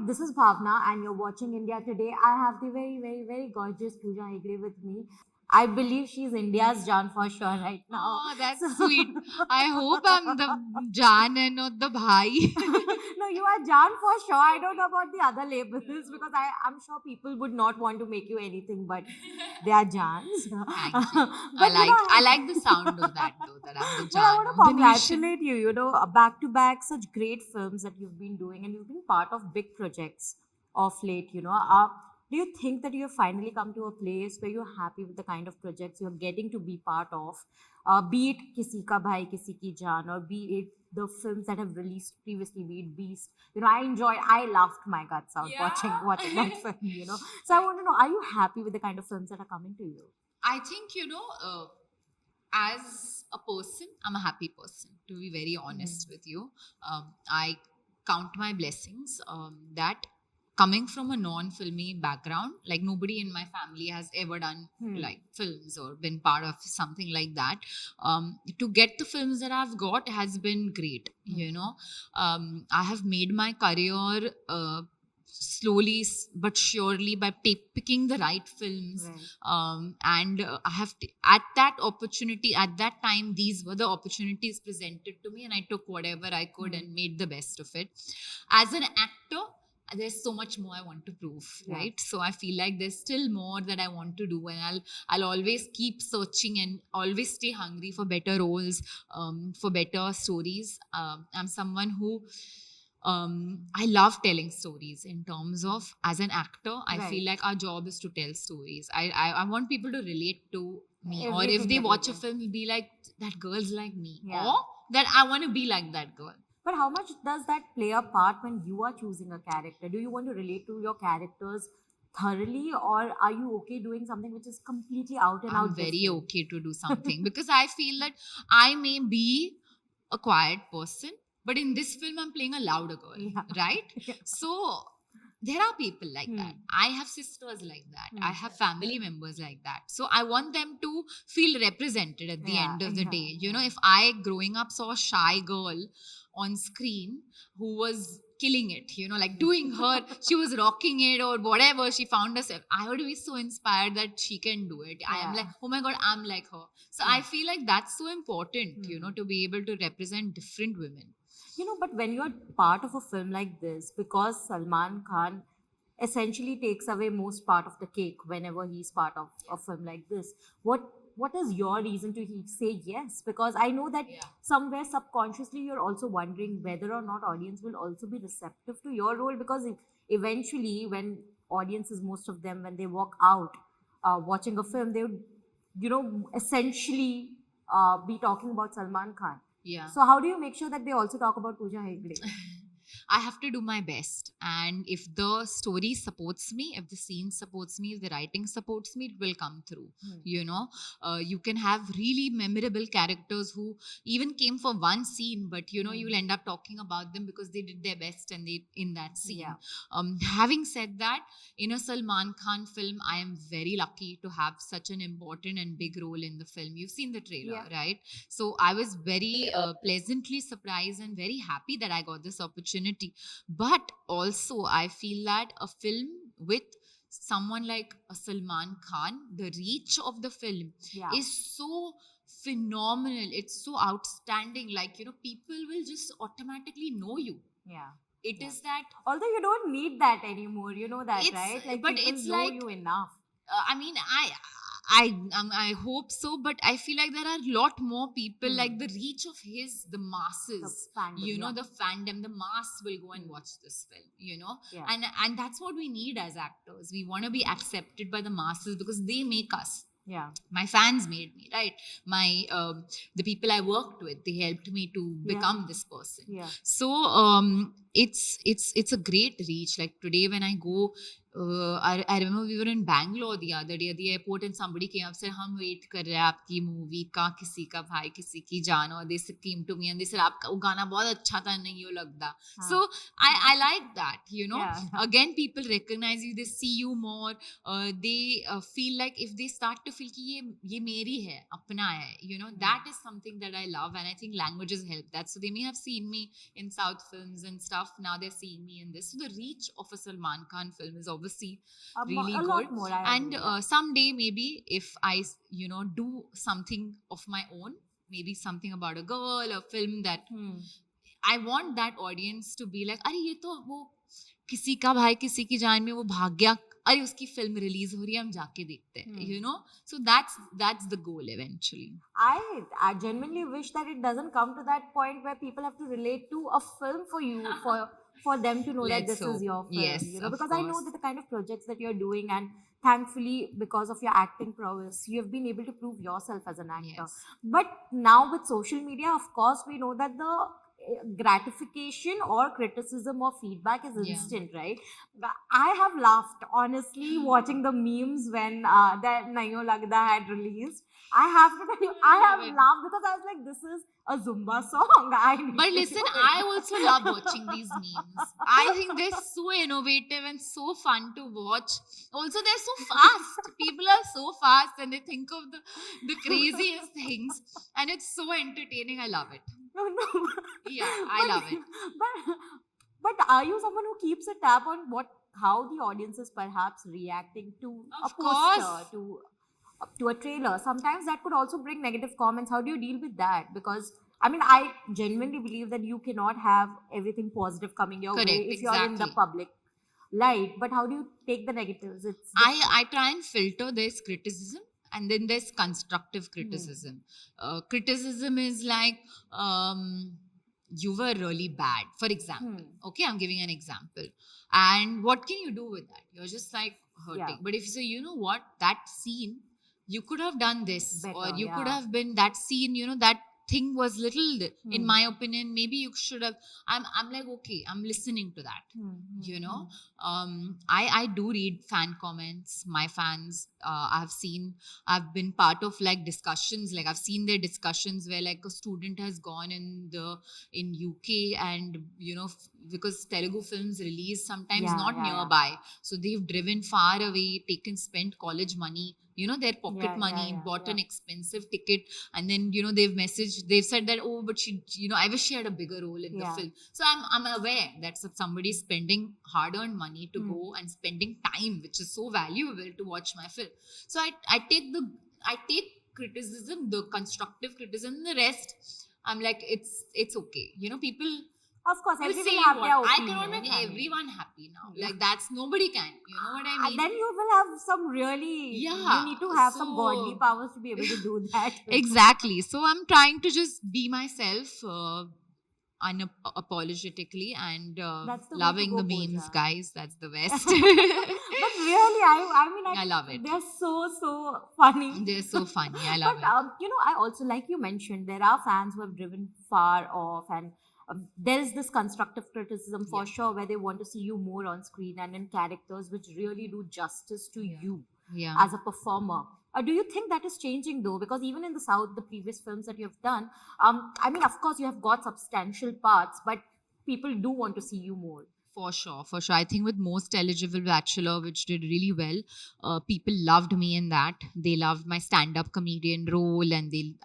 This is Bhavna, and you're watching India Today. I have the very, very, very gorgeous Pooja Hegde with me. I believe she's India's Jaan for sure right now. Oh, that's So- sweet. I hope I'm the Jaan and not the Bhai. no, you are Jaan for sure. I don't know about the other labels because I'm sure people would not want to make you anything, but they are Jaans. Thank you. But I like the sound of that though, that I'm the but I Jaan want of to the nation. congratulate you, back to back, such great films that you've been doing, and you've been part of big projects of late. Do you think that you have finally come to a place where you're happy with the kind of projects you're getting to be part of? Be it Kisi ka Bhai, Kisi ki Jaan, or be it the films that have released previously, be it Beast. I laughed my guts out Yeah. watching that film. So I want to know, are you happy with the kind of films that are coming to you? I think, as a person, I'm a happy person, to be very honest with you. I count my blessings that coming from a non-filmy background, like nobody in my family has ever done like films or been part of something like that. To get the films that I've got has been great. I have made my career slowly but surely by picking the right films. Right. And I have at that opportunity, at that time, these were the opportunities presented to me, and I took whatever I could and made the best of it. As an actor, there's so much more I want to prove, right? So I feel like there's still more that I want to do, and I'll always keep searching and always stay hungry for better roles, for better stories. I'm someone who I love telling stories. In terms of as an actor, I feel like our job is to tell stories. I want people to relate to me, or if they watch a film, be like, that girl's like me, or that I want to be like that girl. But how much does that play a part when you are choosing a character? Do you want to relate to your characters thoroughly, or are you okay doing something which is completely out and I'm out very different? okay to do something because I feel that I may be a quiet person, but in this film I'm playing a louder girl, right? So there are people like that. I have sisters like that. I have family members like that. So I want them to feel represented at the end of the day. If I growing up saw a shy girl on screen who was killing it, like doing her, she was rocking it or whatever, she found herself, I would be so inspired that she can do it. I am like, oh my God, I'm like her. So I feel like that's so important, to be able to represent different women. But when you're part of a film like this, because Salman Khan essentially takes away most part of the cake whenever he's part of a film like this, what is your reason to say yes? Because I know that somewhere subconsciously you're also wondering whether or not audience will also be receptive to your role, because eventually when audiences, most of them, when they walk out watching a film, they would essentially be talking about Salman Khan. Yeah. So how do you make sure that they also talk about Pooja Hegde? I have to do my best. And if the story supports me, if the scene supports me, if the writing supports me, it will come through. You can have really memorable characters who even came for one scene, but you'll end up talking about them because they did their best and they in that scene. Having said that, in a Salman Khan film, I am very lucky to have such an important and big role in the film. You've seen the trailer, right? So I was very pleasantly surprised and very happy that I got this opportunity. But also, I feel that a film with someone like a Salman Khan, the reach of the film is so phenomenal. It's so outstanding. Like, people will just automatically know you. It is that. Although you don't need that anymore, you know that, right? Like, but people it's know like you enough. I mean, I hope so, but I feel like there are a lot more people, like the reach of the masses, The fandom, the fandom, the mass will go and watch this film, and that's what we need as actors. We want to be accepted by the masses because they make us. My fans made me, right? My the people I worked with, they helped me to become this person. So it's a great reach. Like today when I go I remember we were in Bangalore the other day at the airport and somebody came up and said, हम wait कर रहे हैं आपकी movie का किसी का भाई किसी की जान और they came to me and they said आपका वो गाना बहुत अच्छा था नहीं वो लगता. So I like that, you know. Yeah. Again, people recognize you, they see you more. They feel like if they start to feel कि ये मेरी है, अपना है, you know, that is something that I love, and I think languages help that. So they may have seen me in South films and stuff. Now they're seeing me in this. So the reach of a Salman Khan film is obviously really a good. lot more, I And agree, yeah. someday maybe if I, you know, do something of my own, maybe something about a girl, a film that I want that audience to be like, अरे ये तो वो किसी का भाई किसी की जान में वो भाग गया, अरे उसकी फिल्म रिलीज हो रही है हम जाके देखते हैं, you know. So that's the goal eventually. I genuinely wish that it doesn't come to that point where people have to relate to a film for you for them to know that Let's this is hope. your film, Yes, you know, of because I know course. that the kind of projects that you're doing, and thankfully because of your acting prowess you have been able to prove yourself as an actor. Yes. But now with social media, of course, we know that the gratification or criticism or feedback is Yeah. instant, right? I have laughed honestly watching the memes when that Nayo Lagda had released. I have to tell you, I have laughed because I was like, this is a Zumba song. But listen, I also love watching these memes. I think they're so innovative and so fun to watch. Also, they're so fast. People are so fast and they think of the craziest things. And it's so entertaining. I love it. No. Yeah, I love it. But are you someone who keeps a tab on how the audience is perhaps reacting to Of a poster, course. to a trailer? Sometimes that could also bring negative comments. How do you deal with that? Because I mean, I genuinely believe that you cannot have everything positive coming your Correct, way if you're in the exactly. public light. But how do you take the negatives? I try and filter this criticism, and then there's constructive criticism. Criticism is like, you were really bad, for example. Okay, I'm giving an example. And what can you do with that? You're just like hurting. Yeah. But if you say, you know what, that scene, you could have done this, Better, or you could yeah. have been that scene, you know, that thing was little, in my opinion, maybe you should have. I'm like, okay, I'm listening to that. You know, I do read fan comments. My fans, I've been part of like discussions, like I've seen their discussions where like a student has gone in UK, and you know, because Telugu films release sometimes not nearby, so they've driven far away, spent college money, you know, their pocket money, bought an expensive ticket, and then, you know, they've said that, oh, but she, you know, I wish she had a bigger role in the film. So I'm aware that somebody is spending hard-earned money to go and spending time, which is so valuable, to watch my film. So I take criticism, the constructive criticism, the rest, I'm like, it's okay. You know, people, of course, you everyone say have what? their I opinion. cannot make everyone happy now. Like, that's, nobody can. You know what I mean? Then you will have some really, you need to have some godly powers to be able to do that. Exactly. So I'm trying to just be myself, unapologetically, and loving the memes, Pooja. Guys. That's the best. But really, I mean, I love it. They're so funny. They're so funny. I love it. You know, I also, like you mentioned, there are fans who have driven far off, and there is this constructive criticism for sure, where they want to see you more on screen and in characters which really do justice to you as a performer. Do you think that is changing though? Because even in the South, the previous films that you have done, I mean, of course, you have got substantial parts, but people do want to see you more. For sure. I think with Most Eligible Bachelor, which did really well, people loved me in that. They loved my stand-up comedian role, and they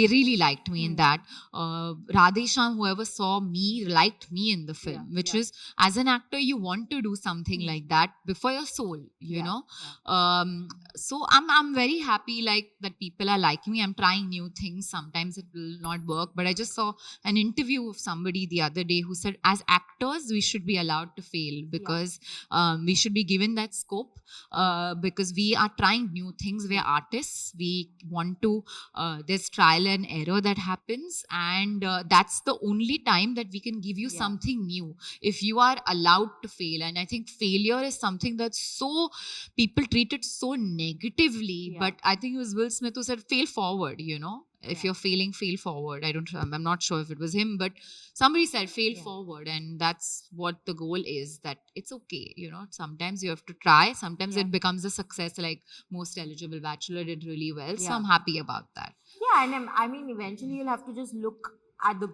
really liked me in that. Radhesham, whoever saw me, liked me in the film, which is, as an actor, you want to do something like that before your soul, you know. So I'm very happy, like, that people are liking me. I'm trying new things. Sometimes it will not work, but I just saw an interview of somebody the other day who said, as actors, we should be allowed to fail, because we should be given that scope, because we are trying new things. We are artists. We want to, there's trial and error that happens, and that's the only time that we can give you something new, if you are allowed to fail. And I think failure is something that's so, people treat it so negatively, but I think it was Will Smith who said, fail forward, you know. If Yeah. you're failing, fail forward. I'm not sure if it was him, but somebody said fail Yeah. forward, and that's what the goal is. That it's okay, sometimes you have to try, sometimes Yeah. it becomes a success, like Most Eligible Bachelor did really well. So Yeah. I'm happy about that. Yeah, and I mean, eventually you'll have to just look at the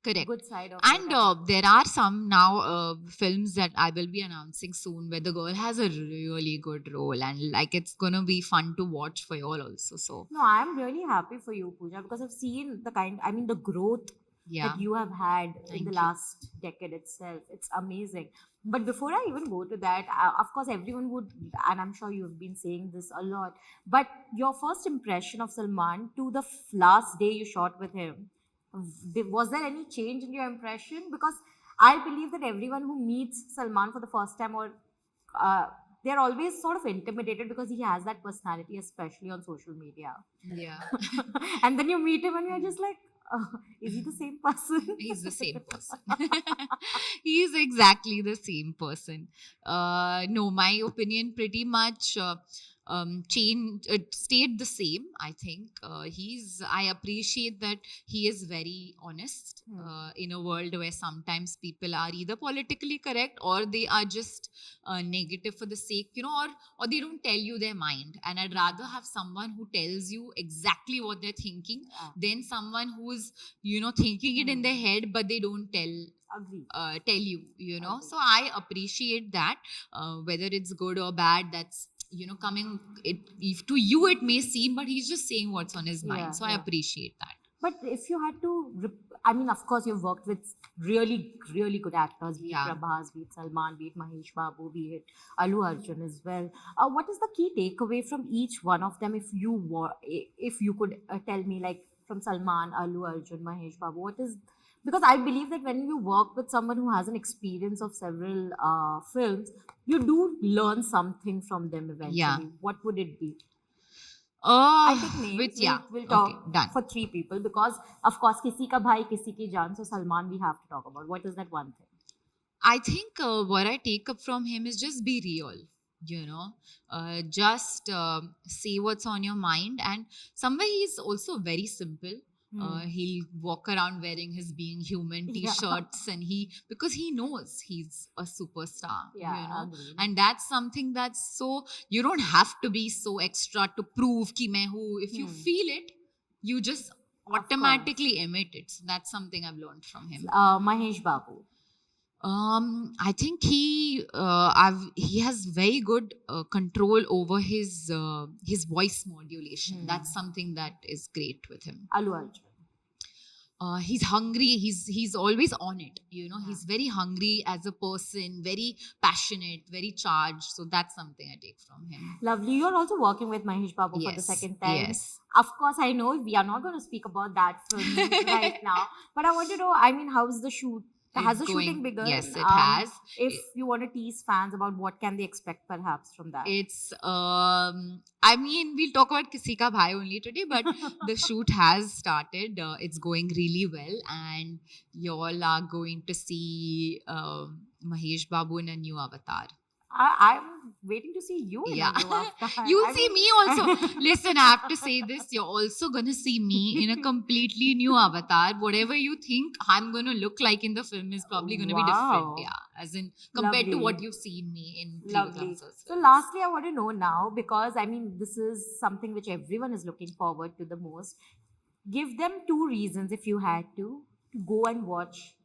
Correct. good side of And it. there are some now films that I will be announcing soon where the girl has a really good role, and like it's gonna be fun to watch for you all also. So No, I'm really happy for you, Pooja, because I've seen the growth yeah, that you have had in the thank you. last decade itself. It's amazing. But before I even go to that, of course, everyone would, and I'm sure you've been saying this a lot, but your first impression of Salman to the last day you shot with him, was there any change in your impression? Because I believe that everyone who meets Salman for the first time, or uh, they're always sort of intimidated because he has that personality, especially on social media. Yeah. And then you meet him and you're just like, is he the same person? He's the same person. He is exactly the same person. No, my opinion pretty much changed. It stayed the same. I think I appreciate that he is very honest. In a world where sometimes people are either politically correct or they are just negative for the sake, or they don't tell you their mind. And I'd rather have someone who tells you exactly what they're thinking than someone who's thinking it in their head but they don't Agree. tell you. Agree. So I appreciate that, whether it's good or bad, that's coming, if to you it may seem, but he's just saying what's on his Yeah, mind. So I yeah. appreciate that. But if you had to, I mean, of course, you've worked with really, really good actors, be it Yeah. Prabhas, be it Salman, be it Mahesh Babu, be it Allu Arjun as well. What is the key takeaway from each one of them? If you could tell me, like from Salman, Allu Arjun, Mahesh Babu, what is? Because I believe that when you work with someone who has an experience of several films, you do learn something from them eventually. Yeah. What would it be? I'll take With names. yeah. We'll Okay, talk done. for three people because, of course, Kisi ka bhai, Kisi ki jaan. So Salman, we have to talk about. What is that one thing? I think what I take up from him is just be real. Just say what's on your mind, and somewhere he's also very simple. He'll walk around wearing his Being Human Yeah. t-shirts, and because he knows he's a superstar. Yeah, agreed. And that's something that's so, you don't have to be so extra to prove ki main hu. If you feel it, you just automatically emit it. So that's something I've learned from him. Mahesh Babu. I think he has very good control over his voice modulation. That's something that is great with him. Allu Arjun. He's hungry. He's always on it. He's very hungry as a person, very passionate, very charged. So that's something I take from him. Lovely. You're also working with Mahesh Babu for the Yes, second time. yes. Of course, I know we are not going to speak about that film right now, but I want to know, I mean, how's the shoot? Has the shooting begun? Yes, it has. If you want to tease fans about what can they expect perhaps from that? It's I mean, we'll talk about Kisi Ka Bhai only today, but the shoot has started. It's going really well, and y'all are going to see Mahesh Babu in a new avatar. I'm waiting to see you in a new avatar. You'll see me also. Listen, I have to say this. You're also going to see me in a completely new avatar. Whatever you think I'm going to look like in the film is probably going to be different. Yeah. As in, compared to what you've seen me in Lovely. So lastly, I want to know now, because I mean, this is something which everyone is looking forward to the most. Give them two reasons, if you had to go and watch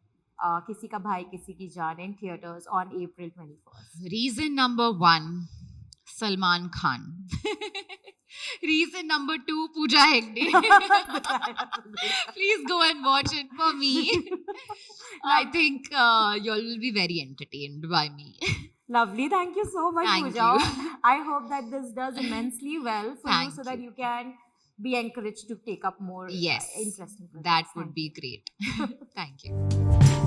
Kisi Ka Bhai, Kisi Ki Jaan in theaters on April 21st. Reason number 1, Salman Khan. Reason number 2, Pooja Hegde. Please go and watch it for me. I think y'all will be very entertained by me. Lovely. Thank you so much, Thank Pooja. you. I hope that this does immensely well for you, Thank so that you. you can be encouraged to take up more Yes, interesting projects. that would be great. Thank you.